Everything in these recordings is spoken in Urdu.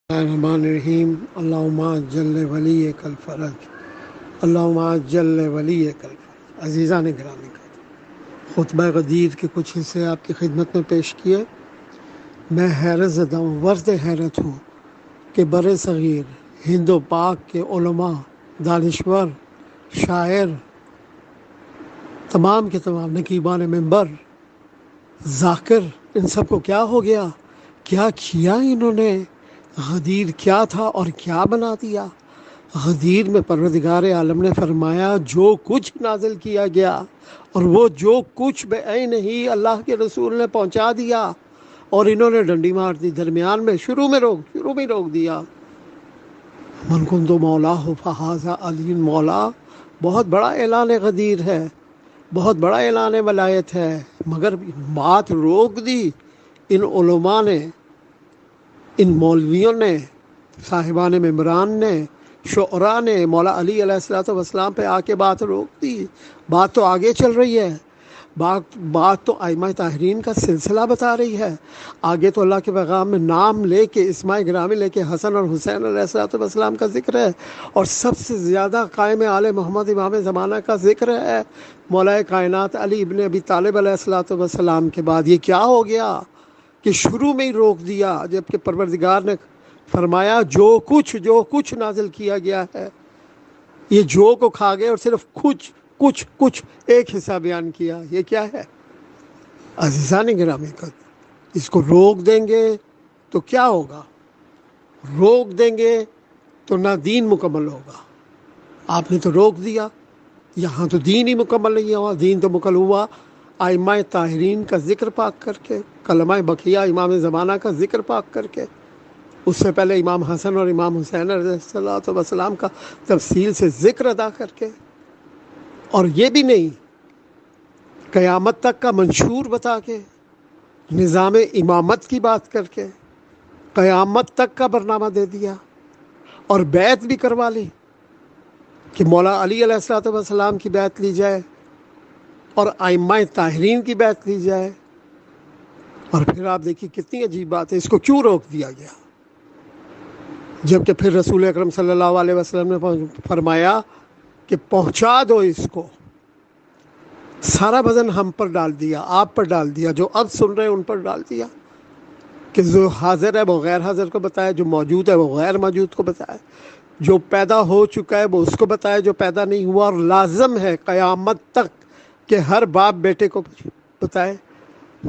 الرحمن الرحیم اللہم جل ولی کل فرج اللہم جل ولی کل فرج۔ عزیزان گرامی، خطبہ غدیر کے کچھ حصے آپ کی خدمت میں پیش کیے۔ میں حیرت زدہ ہوں، ورد حیرت ہوں کہ بر صغیر ہند و پاک کے علماء، دانشور، شاعر، تمام کے تمام نقیبان منبر، ذاکر، ان سب کو کیا ہو گیا؟ کیا کیا انہوں نے؟ غدیر کیا تھا اور کیا بنا دیا؟ غدیر میں پروردگار عالم نے فرمایا جو کچھ نازل کیا گیا اور وہ جو کچھ بعین ہی اللہ کے رسول نے پہنچا دیا، اور انہوں نے ڈنڈی مار دی درمیان میں، شروع میں روک دیا۔ من کنت مولاہ فہذا علی مولا، بہت بڑا اعلان غدیر ہے، بہت بڑا اعلان ولایت ہے، مگر بات روک دی ان علماء نے، ان مولویوں نے، صاحبان ممبران نے، شعراء نے مولا علی علیہ السلام پہ آ کے بات روک دی۔ بات تو آگے چل رہی ہے، بات تو ائمہ طاہرین کا سلسلہ بتا رہی ہے۔ آگے تو اللہ کے پیغام میں نام لے کے، اسماء گرامی لے کے حسن اور حسین علیہ السلام کا ذکر ہے، اور سب سے زیادہ قائم آل محمد امام زمانہ کا ذکر ہے مولا کائنات علی ابن ابی طالب علیہ السلام کے بعد۔ یہ کیا ہو گیا کہ شروع میں ہی روک دیا، جبکہ پروردگار نے فرمایا جو کچھ نازل کیا گیا ہے۔ یہ جو کو کھا گئے اور صرف کچھ ایک حصہ بیان کیا۔ یہ کیا ہے؟ عزیزان گرامی، اس کو روک دیں گے تو کیا ہوگا؟ روک دیں گے تو نہ دین مکمل ہوگا۔ آپ نے تو روک دیا، یہاں تو دین ہی مکمل نہیں ہوا۔ دین تو مکمل ہوا ائمہ طاہرین کا ذکر پاک کر کے، کلمہ بقیہ امام زمانہ کا ذکر پاک کر کے، اس سے پہلے امام حسن اور امام حسین علیہ السلام کا تفصیل سے ذکر ادا کر کے، اور یہ بھی نہیں، قیامت تک کا منشور بتا کے، نظام امامت کی بات کر کے قیامت تک کا برنامہ دے دیا، اور بیعت بھی کروا لی کہ مولا علی علیہ السلام کی بیعت لی جائے اور ائمہ طاہرین کی بیعت لی جائے۔ اور پھر آپ دیکھیے کتنی عجیب بات ہے، اس کو کیوں روک دیا گیا؟ جبکہ پھر رسول اکرم صلی اللہ علیہ وسلم نے فرمایا کہ پہنچا دو اس کو، سارا وزن ہم پر ڈال دیا، آپ پر ڈال دیا، جو اب سن رہے ہیں ان پر ڈال دیا، کہ جو حاضر ہے وہ غیر حاضر کو بتائے، جو موجود ہے وہ غیر موجود کو بتائے، جو پیدا ہو چکا ہے وہ اس کو بتائے جو پیدا نہیں ہوا، اور لازم ہے قیامت تک کہ ہر باپ بیٹے کو بتائے،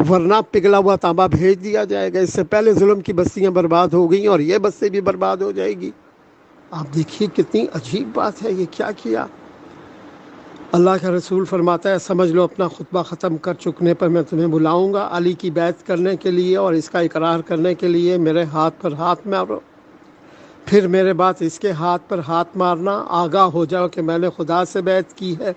ورنہ پگھلا ہوا تانبا بھیج دیا جائے گا۔ اس سے پہلے ظلم کی بستیاں برباد ہو گئیں اور یہ بستی بھی برباد ہو جائے گی۔ آپ دیکھیے کتنی عجیب بات ہے، یہ کیا کیا؟ اللہ کا رسول فرماتا ہے سمجھ لو اپنا خطبہ ختم کر چکنے پر میں تمہیں بلاؤں گا علی کی بیعت کرنے کے لیے اور اس کا اقرار کرنے کے لیے، میرے ہاتھ پر ہاتھ مارو، پھر میرے بعد اس کے ہاتھ پر ہاتھ مارنا، آگاہ ہو جاؤ کہ میں نے خدا سے بیعت کی ہے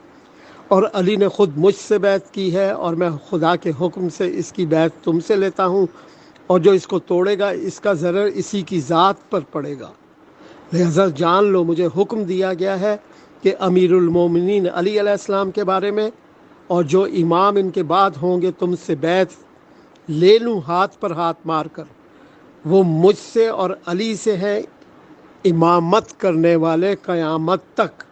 اور علی نے خود مجھ سے بیعت کی ہے، اور میں خدا کے حکم سے اس کی بیعت تم سے لیتا ہوں، اور جو اس کو توڑے گا اس کا ضرر اسی کی ذات پر پڑے گا۔ لہذا جان لو مجھے حکم دیا گیا ہے کہ امیر المومنین علی علیہ السلام کے بارے میں اور جو امام ان کے بعد ہوں گے تم سے بیعت لے لوں ہاتھ پر ہاتھ مار کر، وہ مجھ سے اور علی سے ہیں، امامت کرنے والے قیامت تک۔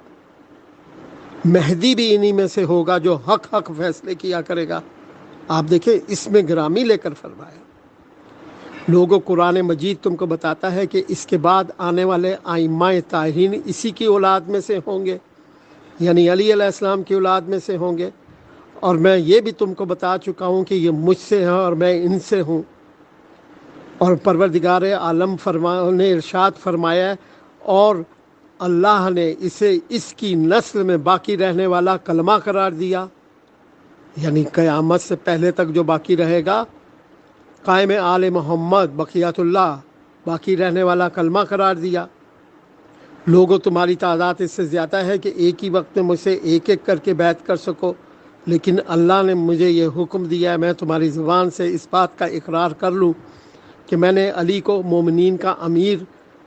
مہدی بھی انہی میں سے ہوگا جو حق فیصلے کیا کرے گا۔ آپ دیکھیں اس میں گرامی لے کر فرمایا، لوگوں قرآن مجید تم کو بتاتا ہے کہ اس کے بعد آنے والے ائمہ طاہرین اسی کی اولاد میں سے ہوں گے، یعنی علی علیہ السلام کی اولاد میں سے ہوں گے، اور میں یہ بھی تم کو بتا چکا ہوں کہ یہ مجھ سے ہیں اور میں ان سے ہوں۔ اور پروردگار عالم نے ارشاد فرمایا ہے، اور اللہ نے اسے اس کی نسل میں باقی رہنے والا کلمہ قرار دیا، یعنی قیامت سے پہلے تک جو باقی رہے گا، قائم آل محمد بقیت اللہ، باقی رہنے والا کلمہ قرار دیا۔ لوگوں تمہاری تعداد اس سے زیادہ ہے کہ ایک ہی وقت میں مجھ سے ایک ایک کر کے بیعت کر سکو، لیکن اللہ نے مجھے یہ حکم دیا ہے میں تمہاری زبان سے اس بات کا اقرار کر لوں کہ میں نے علی کو مومنین کا امیر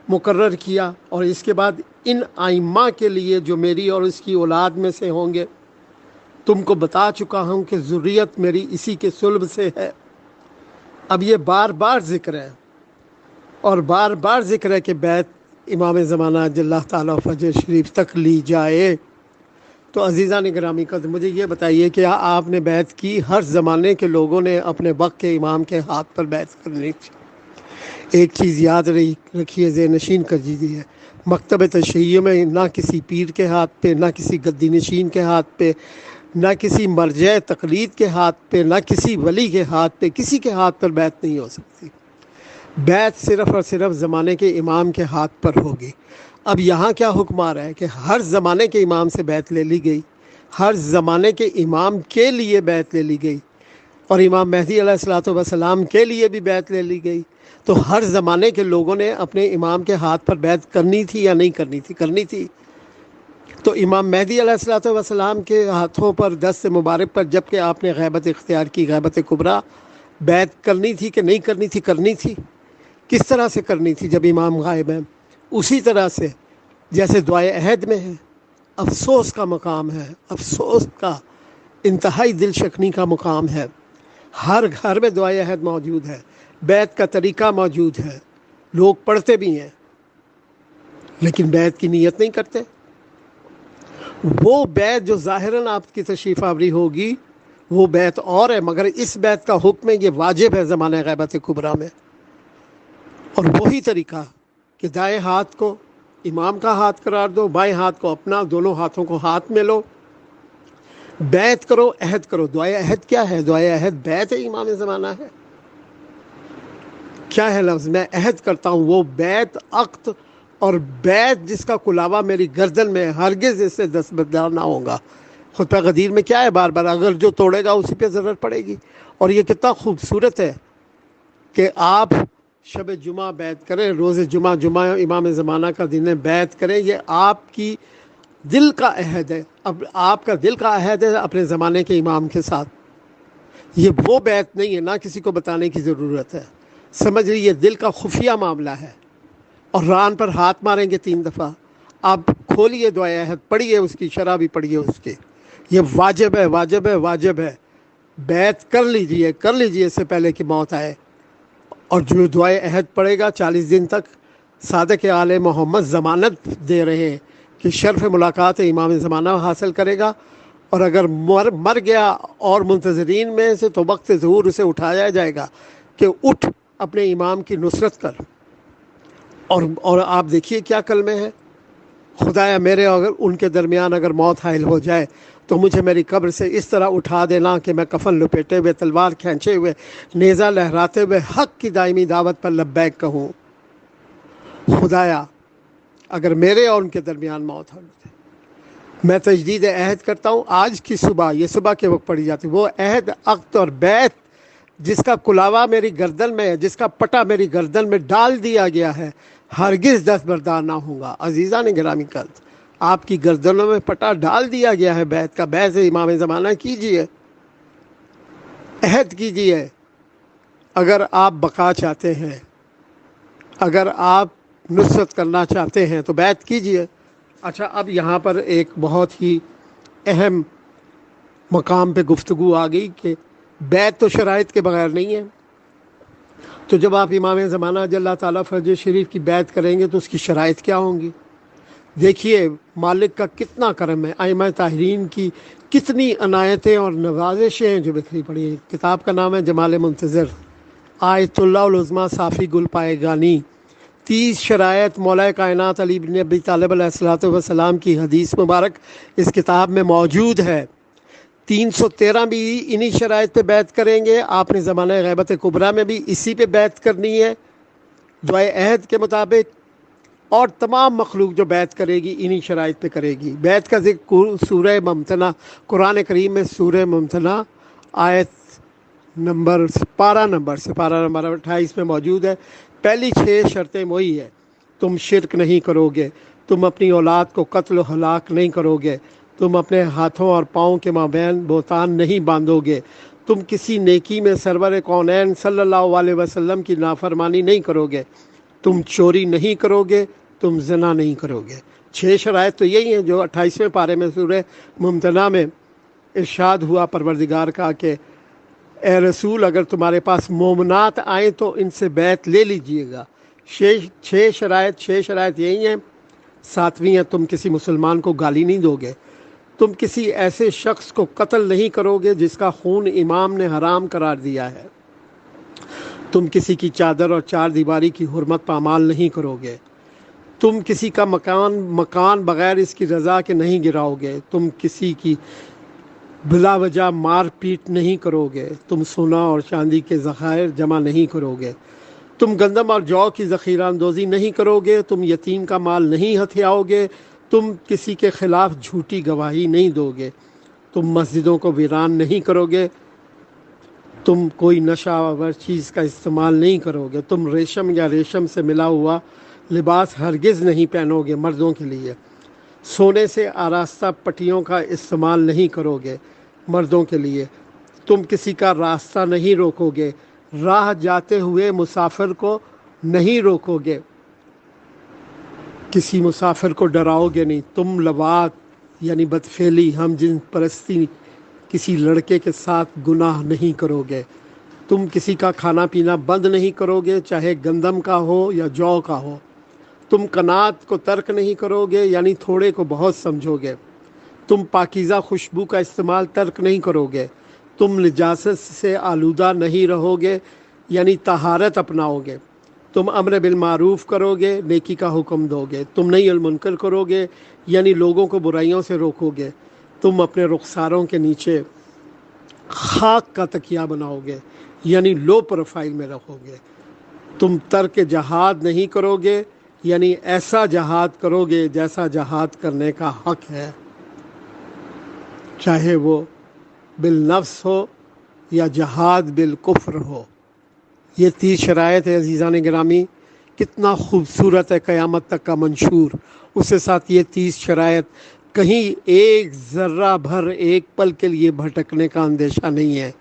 مقرر کیا، اور اس کے بعد ان ائمہ کے لیے جو میری اور اس کی اولاد میں سے ہوں گے، تم کو بتا چکا ہوں کہ ذریت میری اسی کے صلب سے ہے۔ اب یہ بار بار ذکر ہے، اور بار بار ذکر ہے کہ بیت امام زمانہ جل اللہ تعالیٰ فجر شریف تک لی جائے۔ تو عزیزان گرامی قدر، مجھے یہ بتائیے کہ آپ نے بیعت کی، ہر زمانے کے لوگوں نے اپنے وقت کے امام کے ہاتھ پر بیعت کرنی تھی۔ ایک چیز یاد رکھیے، ذہن نشین کر دیجیے، مکتب تشیع میں نہ کسی پیر کے ہاتھ پہ، نہ کسی گدی نشین کے ہاتھ پہ، نہ کسی مرجع تقلید کے ہاتھ پہ، نہ کسی ولی کے ہاتھ پہ، کسی کے ہاتھ پر بیعت نہیں ہو سکتی۔ بیعت صرف اور صرف زمانے کے امام کے ہاتھ پر ہوگی۔ اب یہاں کیا حکم آ رہا ہے کہ ہر زمانے کے امام سے بیعت لے لی گئی، ہر زمانے کے امام کے لیے بیعت لے لی گئی، اور امام مہدی علیہ الصلوۃ والسلام کے لیے بھی بیعت لے لی گئی۔ تو ہر زمانے کے لوگوں نے اپنے امام کے ہاتھ پر بیعت کرنی تھی یا نہیں کرنی تھی؟ کرنی تھی۔ تو امام مہدی علیہ الصلوۃ والسلام کے ہاتھوں پر دست مبارک پر جب کہ آپ نے غیبت اختیار کی، غیبت کبریٰ، بیعت کرنی تھی کہ نہیں کرنی تھی؟ کرنی تھی۔ کس طرح سے کرنی تھی جب امام غائب ہیں؟ اسی طرح سے جیسے دعائے عہد میں ہے۔ افسوس کا مقام ہے، افسوس کا انتہائی دل شکنی کا مقام ہے۔ ہر گھر میں دعائے عہد موجود ہے، بیعت کا طریقہ موجود ہے، لوگ پڑھتے بھی ہیں لیکن بیعت کی نیت نہیں کرتے۔ وہ بیعت جو ظاہراً آپ کی تشریف آوری ہوگی وہ بیعت اور ہے، مگر اس بیعت کا حکم ہے، یہ واجب ہے زمانہ غیبت کبریٰ میں۔ اور وہی طریقہ کہ دائیں ہاتھ کو امام کا ہاتھ قرار دو، بائیں ہاتھ کو اپنا، دونوں ہاتھوں کو ہاتھ میں لو، بیعت کرو، عہد کرو۔ دعائے عہد کیا ہے؟ دعائے عہد بیعت امام زمانہ ہے۔ کیا ہے لفظ؟ میں عہد کرتا ہوں، وہ بیعت، عقد اور بیعت جس کا کلاوہ میری گردن میں، ہرگز اس سے دستبردار نہ ہوگا۔ خطبہ غدیر میں کیا ہے؟ بار بار اگر جو توڑے گا اسی پہ ضرورت پڑے گی۔ اور یہ کتنا خوبصورت ہے کہ آپ شب جمعہ بیعت کریں، روز جمعہ امام زمانہ کا دن ہے، بیعت کریں۔ یہ آپ کی دل کا عہد ہے، اب آپ کا دل کا عہد ہے اپنے زمانے کے امام کے ساتھ۔ یہ وہ بیعت نہیں ہے، نہ کسی کو بتانے کی ضرورت ہے، سمجھ لیجیے دل کا خفیہ معاملہ ہے۔ اور ران پر ہاتھ ماریں گے 3 دفعہ۔ آپ کھولیے دعائے عہد، پڑھیے، اس کی شرح بھی پڑھیے اس کے۔ یہ واجب ہے، واجب ہے، واجب ہے۔ بیعت کر لیجیے اس سے پہلے کہ موت آئے۔ اور جو دعائے عہد پڑھے گا 40 دن تک، صادق آل محمد ضمانت دے رہے ہیں کہ شرف ملاقات امام زمانہ حاصل کرے گا۔ اور اگر مر گیا اور منتظرین میں سے، تو وقت ظہور اسے اٹھایا جائے گا کہ اٹھ اپنے امام کی نصرت کر۔ اور آپ دیکھیے کیا کلمے ہیں، خدایا میرے اور ان کے درمیان اگر موت حائل ہو جائے تو مجھے میری قبر سے اس طرح اٹھا دینا کہ میں کفن لپیٹے ہوئے، تلوار کھینچے ہوئے، نیزہ لہراتے ہوئے حق کی دائمی دعوت پر لبیک کہوں۔ خدایا اگر میرے اور ان کے درمیان موت ہو جائے، میں تجدید عہد کرتا ہوں آج کی صبح، یہ صبح کے وقت پڑھی جاتی، وہ عہد، عقد اور بیعت جس کا کلاوہ میری گردن میں ہے، جس کا پٹا میری گردن میں ڈال دیا گیا ہے، ہرگز دستبردار نہ ہوں گا۔ عزیزان گرامی قدر، آپ کی گردنوں میں پٹا ڈال دیا گیا ہے بیعت کا، بیعت امام زمانہ کیجئے، عہد کیجئے۔ اگر آپ بقا چاہتے ہیں، اگر آپ نصرت کرنا چاہتے ہیں تو بیعت کیجئے۔ اچھا، اب یہاں پر ایک بہت ہی اہم مقام پہ گفتگو آ گئی کہ بیعت تو شرائط کے بغیر نہیں ہے۔ تو جب آپ امام زمانہ جل اللہ تعالیٰ فجر شریف کی بیعت کریں گے تو اس کی شرائط کیا ہوں گی؟ دیکھیے مالک کا کتنا کرم ہے، ائمہ طاہرین کی کتنی عنایتیں اور نوازشیں ہیں جو بکھری پڑی ہیں۔ کتاب کا نام ہے جمال منتظر، آیت اللہ العظمیٰ صافی گل پائے گانی۔ 30 شرائط مولا کائنات علی بن ابی طالب علیہ الصلوۃ والسلام کی حدیث مبارک اس کتاب میں موجود ہے۔ 313 بھی انہی شرائط پہ بیعت کریں گے۔ آپ نے زمانہ غیبت کبریٰ میں بھی اسی پہ بیعت کرنی ہے دعائے عہد کے مطابق، اور تمام مخلوق جو بیعت کرے گی انہی شرائط پہ کرے گی۔ بیعت کا ذکر سورہ ممتنہ، قرآن کریم میں سورہ ممتنہ آیت نمبر سپارہ نمبر 28 میں موجود ہے۔ پہلی 6 شرطیں وہی ہے، تم شرک نہیں کرو گے، تم اپنی اولاد کو قتل و ہلاک نہیں کرو گے، تم اپنے ہاتھوں اور پاؤں کے مابین بہتان نہیں باندھو گے، تم کسی نیکی میں سرور کونین صلی اللہ علیہ وسلم کی نافرمانی نہیں کرو گے، تم چوری نہیں کرو گے، تم زنا نہیں کرو گے۔ 6 شرائط تو یہی ہیں جو 28ویں پارے میں سورہ ممتنہ میں ارشاد ہوا پروردگار کا کہ اے رسول اگر تمہارے پاس مومنات آئیں تو ان سے بیعت لے لیجئے گا چھ شرائط یہی ہیں۔ ساتویں ہے، تم کسی مسلمان کو گالی نہیں دو گے، تم کسی ایسے شخص کو قتل نہیں کرو گے جس کا خون امام نے حرام قرار دیا ہے، تم کسی کی چادر اور چار دیواری کی حرمت پامال نہیں کرو گے، تم کسی کا مکان بغیر اس کی رضا کے نہیں گراؤ گے، تم کسی کی بلا وجہ مار پیٹ نہیں کرو گے، تم سونا اور چاندی کے ذخائر جمع نہیں کرو گے، تم گندم اور جو کی ذخیرہ اندوزی نہیں کرو گے، تم یتیم کا مال نہیں ہتھیاؤ گے، تم کسی کے خلاف جھوٹی گواہی نہیں دو گے، تم مسجدوں کو ویران نہیں کرو گے، تم کوئی نشہ آور چیز کا استعمال نہیں کرو گے، تم ریشم یا ریشم سے ملا ہوا لباس ہرگز نہیں پہنو گے مردوں کے لیے، سونے سے آراستہ پٹیوں کا استعمال نہیں کرو گے مردوں کے لیے، تم کسی کا راستہ نہیں روکو گے، راہ جاتے ہوئے مسافر کو نہیں روکو گے، کسی مسافر کو ڈراؤ گے نہیں، تم لواط یعنی بدفعلی ہم جنس پرستی کسی لڑکے کے ساتھ گناہ نہیں کرو گے، تم کسی کا کھانا پینا بند نہیں کرو گے چاہے گندم کا ہو یا جو کا ہو، تم قناعت کو ترک نہیں کرو گے یعنی تھوڑے کو بہت سمجھو گے، تم پاکیزہ خوشبو کا استعمال ترک نہیں کرو گے، تم نجاست سے آلودہ نہیں رہو گے یعنی طہارت اپناؤ گے، تم امر بالمعروف کرو گے نیکی کا حکم دو گے، تم نہی المنکر کرو گے یعنی لوگوں کو برائیوں سے روکو گے، تم اپنے رخساروں کے نیچے خاک کا تکیہ بناؤ گے یعنی لو پروفائل میں رکھو گے، تم ترک جہاد نہیں کرو گے یعنی ایسا جہاد کرو گے جیسا جہاد کرنے کا حق ہے، چاہے وہ بالنفس ہو یا جہاد بالکفر ہو۔ یہ 30 شرائط ہے عزیزان گرامی، کتنا خوبصورت ہے قیامت تک کا منشور، اس کے ساتھ یہ 30 شرائط کہیں ایک ذرہ بھر ایک پل کے لیے بھٹکنے کا اندیشہ نہیں ہے،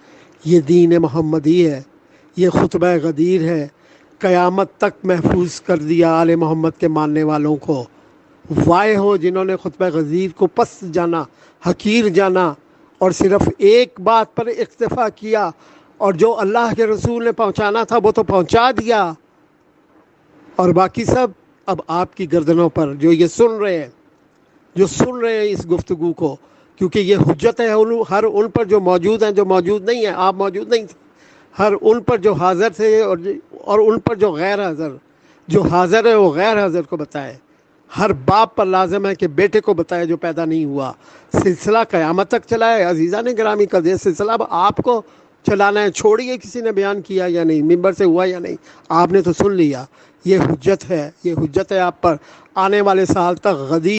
یہ دین محمدی ہے، یہ خطبہ غدیر ہے، قیامت تک محفوظ کر دیا آل محمد کے ماننے والوں کو۔ وائے ہو جنہوں نے خطبہ غدیر کو پست جانا، حقیر جانا اور صرف ایک بات پر اکتفا کیا، اور جو اللہ کے رسول نے پہنچانا تھا وہ تو پہنچا دیا، اور باقی سب اب آپ کی گردنوں پر جو یہ سن رہے ہیں اس گفتگو کو، کیونکہ یہ حجت ہے ہر ان پر جو موجود ہیں، جو موجود نہیں ہیں، آپ موجود نہیں تھے، ہر ان پر جو حاضر تھے اور ان پر جو غیر حاضر، جو حاضر ہے وہ غیر حاضر کو بتائے، ہر باپ پر لازم ہے کہ بیٹے کو بتائے جو پیدا نہیں ہوا، سلسلہ قیامت تک چلائے۔ عزیزان گرامی کا یہ سلسلہ اب آپ کو چلانا ہے، چھوڑیے کسی نے بیان کیا یا نہیں، ممبر سے ہوا یا نہیں، آپ نے تو سن لیا، یہ حجت ہے آپ پر، آنے والے سال تک غدیر